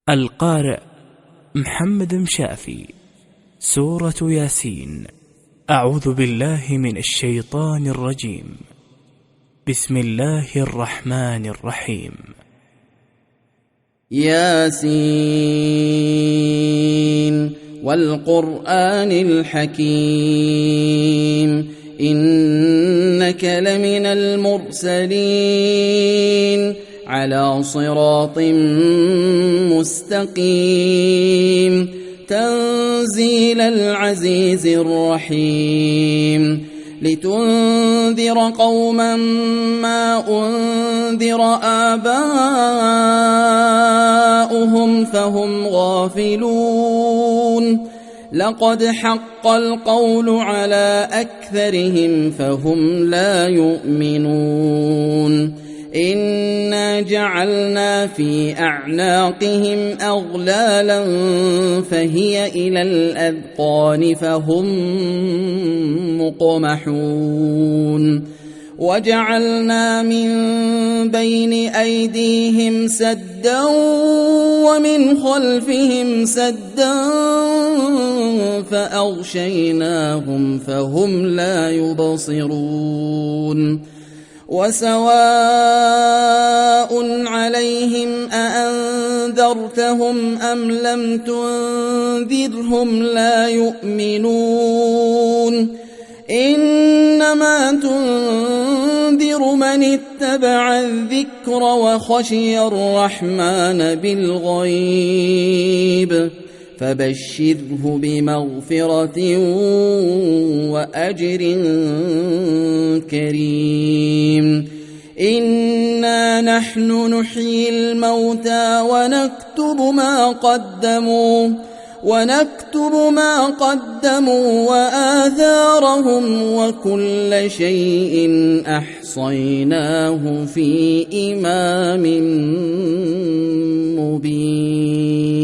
القارئ محمد مشافي. سورة ياسين. أعوذ بالله من الشيطان الرجيم. بسم الله الرحمن الرحيم. ياسين والقرآن الحكيم إنك لمن المرسلين على صراط مستقيم تنزيل العزيز الرحيم لتنذر قوما ما أنذر آباؤهم فهم غافلون لقد حق القول على أكثرهم فهم لا يؤمنون إنا جعلنا في أعناقهم أغلالا فهي إلى الأذقان فهم مقمحون وجعلنا من بين أيديهم سدا ومن خلفهم سدا فأغشيناهم فهم لا يبصرون وسواء عليهم أأنذرتهم أم لم تنذرهم لا يؤمنون إنما تنذر من اتبع الذكر وخشي الرحمن بالغيب فبشره بمغفرة وأجر كريم إنا نحن نحيي الموتى ونكتب ما قدموا وآثارهم وكل شيء أحصيناه في إمام مبين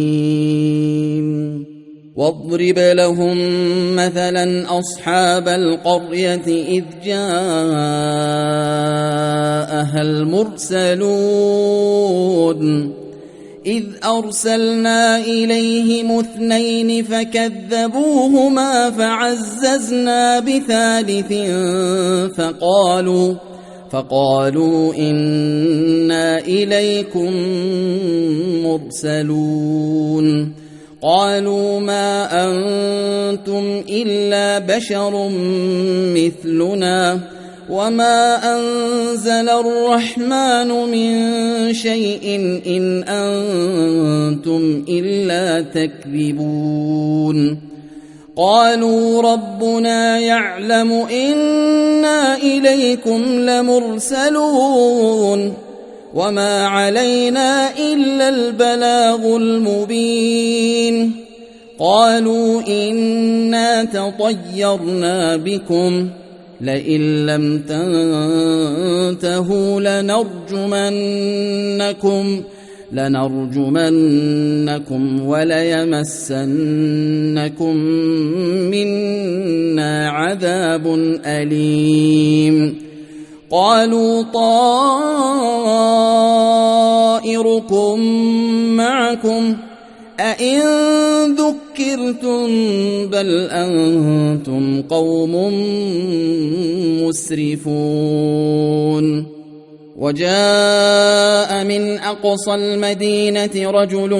واضرب لهم مثلا أصحاب القرية إذ جاءها المرسلون إذ أرسلنا إليهم 2 فكذبوهما فعززنا بثالث فقالوا إنا إليكم مرسلون قالوا ما أنتم إلا بشر مثلنا وما أنزل الرحمن من شيء إن أنتم إلا تكذبون قالوا ربنا يعلم إنا إليكم لمرسلون وما علينا إلا البلاغ المبين قالوا إنا تطيرنا بكم لئن لم تنتهوا لنرجمنكم وليمسنكم منا عذاب أليم قالوا طائركم معكم أئن ذكرتم بل أنتم قوم مسرفون وجاء من أقصى المدينة رجل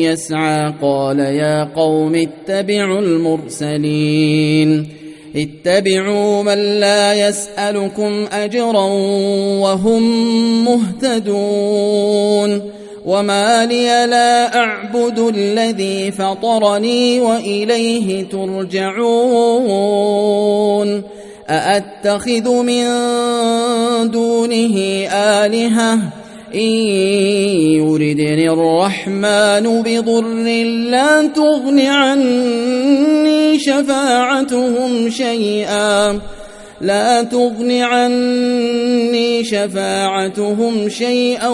يسعى قال يا قوم اتبعوا المرسلين اتبعوا من لا يسألكم أجرا وهم مهتدون وما لي لا أعبد الذي فطرني وإليه ترجعون أأتخذ من دونه آلهة إن يردني الرحمن بضر لا تغن عني شفاعتهم شيئا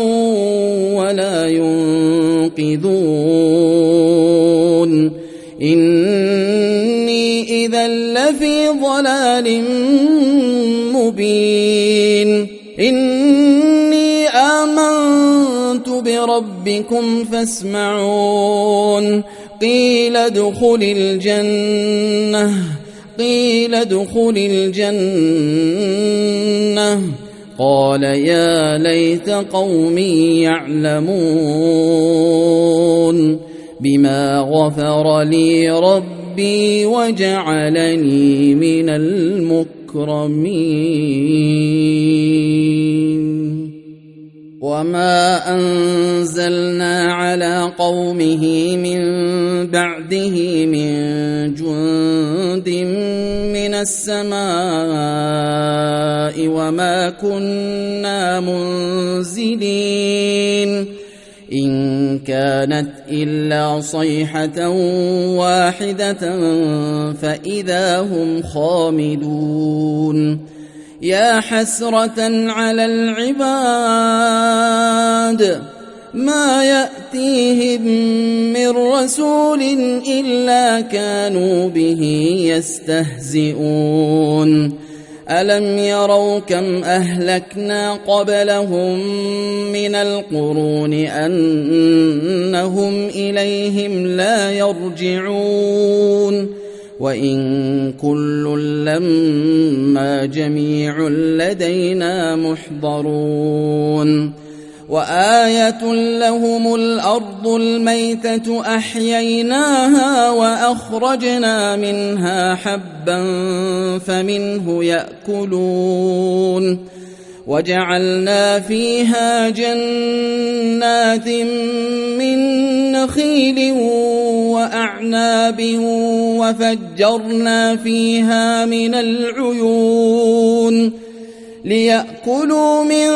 ولا ينقذون إني إذا لفي ضلال مبين إني آمنت ربكم فاسمعون. قيل ادخل الجنة قال يا ليت قومي يعلمون بما غفر لي ربي وجعلني من المكرمين. وما أنزلنا على قومه من بعده من جند من السماء وما كنا منزلين إن كانت إلا صيحة واحدة فإذا هم خامدون. يا حسرة على العباد ما يأتيهم من رسول إلا كانوا به يستهزئون. ألم يروا كم أهلكنا قبلهم من القرون أنهم إليهم لا يرجعون وإن كل لما جميع لدينا محضرون. وآية لهم الأرض الميتة أحييناها وأخرجنا منها حبا فمنه يأكلون وجعلنا فيها جنات من نخيل وأعناب وفجرنا فيها من العيون ليأكلوا من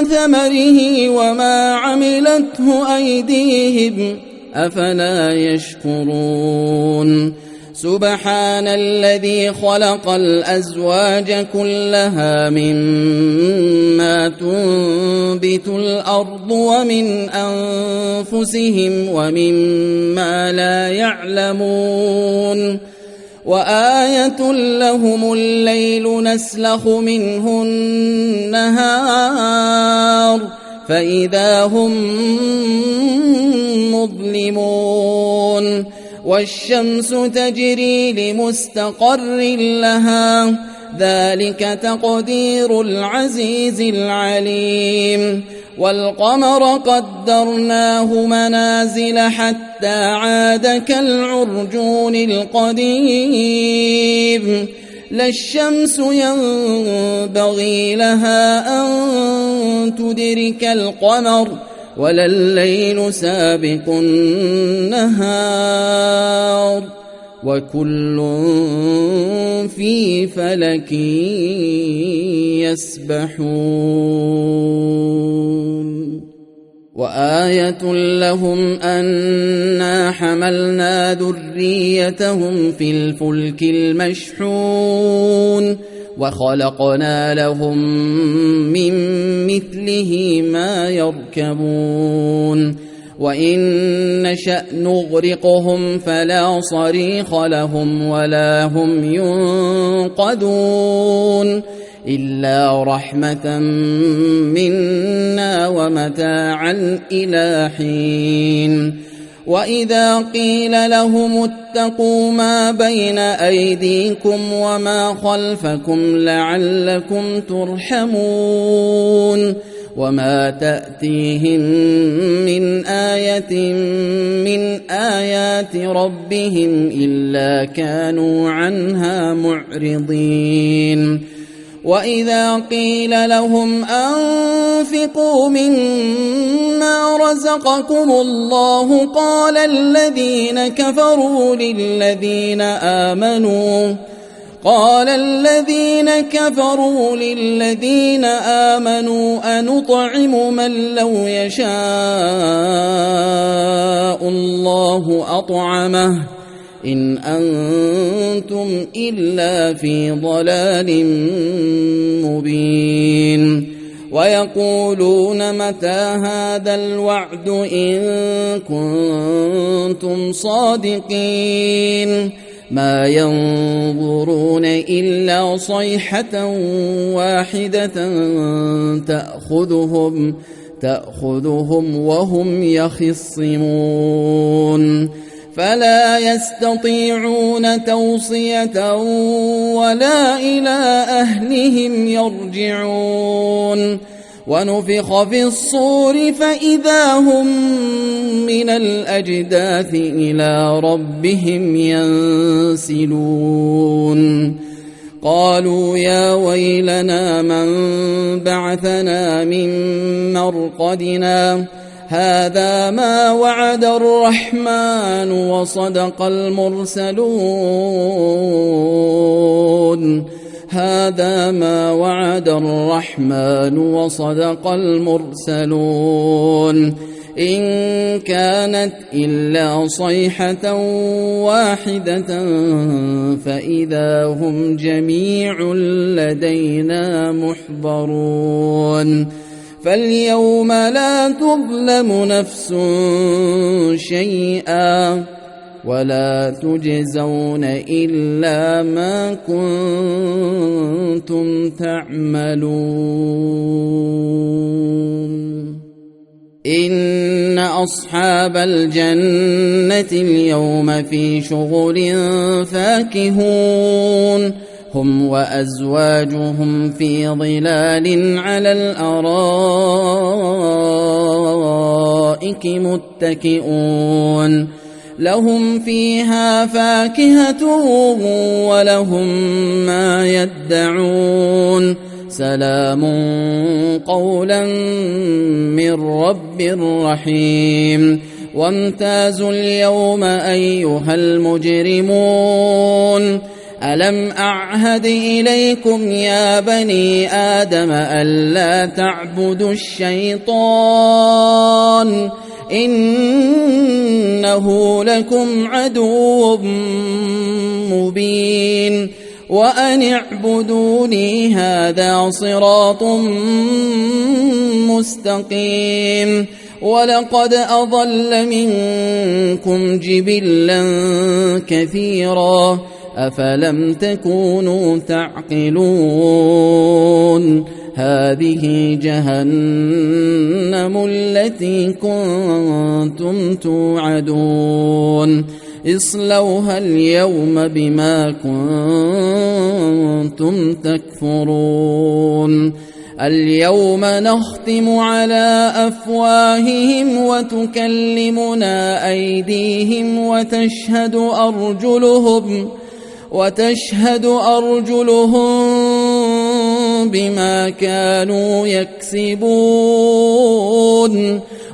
ثمره وما عملته أيديهم أفلا يشكرون. سبحان الذي خلق الأزواج كلها مما تنبت الأرض ومن أنفسهم ومما لا يعلمون. وآية لهم الليل نسلخ منه النهار فإذا هم مظلمون. والشمس تجري لمستقر لها ذلك تقدير العزيز العليم. والقمر قدرناه منازل حتى عاد كالعرجون القديم. لا الشمس ينبغي لها أن تدرك القمر ولا الليل سابق النهار وكل في فلك يسبحون. وآية لهم أنا حملنا ذريتهم في الفلك المشحون وخلقنا لهم من مثله ما يركبون. وإن نشأ نغرقهم فلا صريخ لهم ولا هم ينقذون إلا رحمة منا ومتاعا إلى حين. وإذا قيل لهم اتقوا ما بين أيديكم وما خلفكم لعلكم ترحمون وما تأتيهم من آية من آيات ربهم إلا كانوا عنها معرضين. وإذا قيل لهم أنفقوا مما رزقكم الله قال الذين كفروا للذين آمنوا أنطعم من لو يشاء الله أطعمه إن أنتم إلا في ضلال مبين. ويقولون متى هذا الوعد إن كنتم صادقين ما ينظرون إلا تأخذهم وهم يخصمون فلا يستطيعون توصية ولا إلى أهلهم يرجعون ونفخ في الصور فإذا هم من الأجداث إلى ربهم ينسلون قالوا يا ويلنا من بعثنا من مرقدنا هذا ما وعد الرحمن وصدق المرسلون هذا ما وعد الرحمن وصدق المرسلون إن كانت إلا صيحة واحدة فإذا هم جميع لدينا محضرون فاليوم لا تظلم نفس شيئا ولا تجزون إلا ما كنتم تعملون إن أصحاب الجنة اليوم في شغل فاكهون هم وأزواجهم في ظلال على الأرائك متكئون لهم فيها فاكهة ولهم ما يدعون سلام قولا من رب رحيم وامتازوا اليوم أيها المجرمون ألم أعهد إليكم يا بني آدم ألا تعبدوا الشيطان إنه لكم عدو مبين وأن اعبدوني هذا صراط مستقيم ولقد أضل منكم جبلا كثيرا أفلم تكونوا تعقلون هذه جهنم التي كنتم توعدون اصلوها اليوم بما كنتم تكفرون اليوم نختم على أفواههم وتكلمنا أيديهم وتشهد أرجلهم بما كانوا يكسبون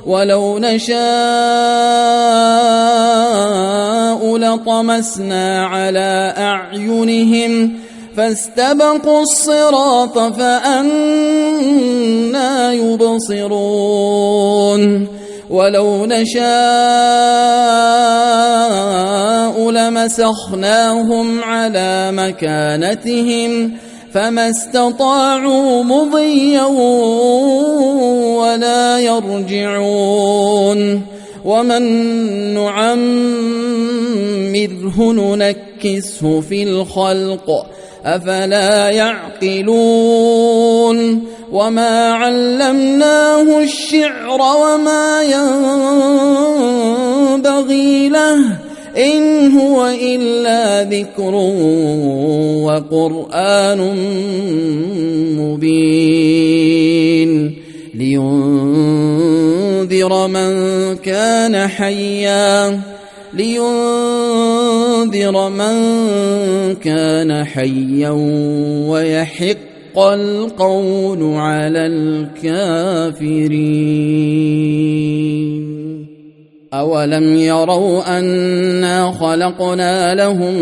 ولو نشاء لطمسنا على أعينهم فاستبقوا الصراط فأنى يبصرون ولو نشاء لمسخناهم على مكانتهم فما استطاعوا مضيا ولا يرجعون ومن نعمره ننكسه في الخلق أفلا يعقلون وما علمناه الشعر وما ينبغي له إن هو إلا ذكر وقرآن مبين لينذر من كان حيا ويحق القول على الكافرين أولم يروا أنا خلقنا لهم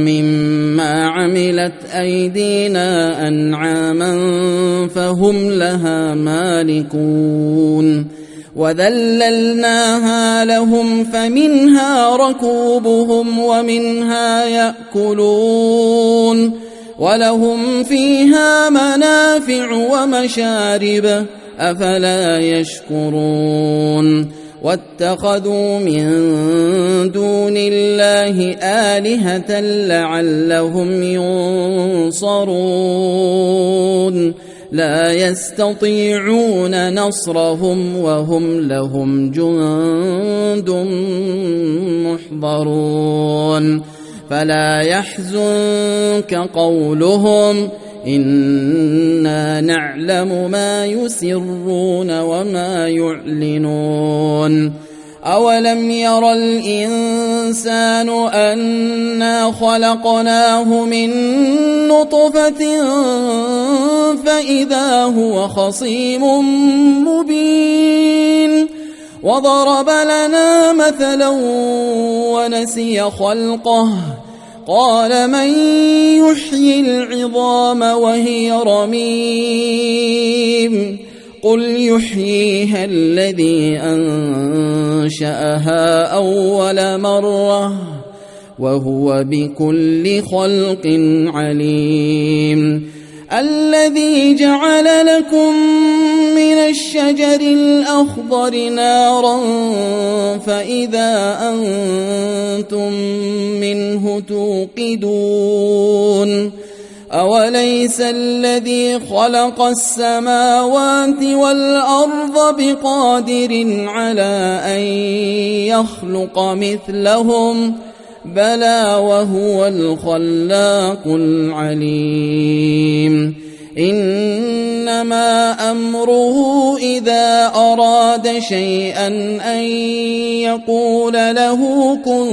مما عملت أيدينا أنعاما فهم لها مالكون وذللناها لهم فمنها ركوبهم ومنها يأكلون ولهم فيها منافع ومشارب أفلا يشكرون واتخذوا من دون الله آلهة لعلهم ينصرون لا يستطيعون نصرهم وهم لهم جند محضرون فلا يحزنك قولهم إنا نعلم ما يسرون وما يعلنون أولم ير الإنسان أنا خلقناه من نطفة فإذا هو خصيم مبين وضرب لنا مثلا ونسي خلقه قال من يحيي العظام وهي رميم قل يحييها الذي أنشأها أول مرة وهو بكل خلق عليم الذي جعل لكم من الشجر الأخضر نارا فإذا أنتم منه توقدون أوليس الذي خلق السماوات والأرض بقادر على أن يخلق مثلهم بلى وهو الخلاق العليم إنما أمره إذا أراد شيئا أن يقول له كن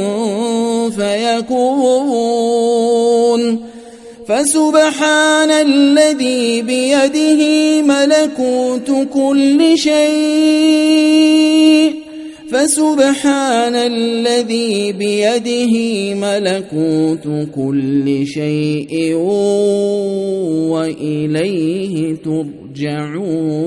فيكون فسبحان الذي بيده ملكوت كل شيء فسبحان الذي بيده ملكوت كل شيء وإليه ترجعون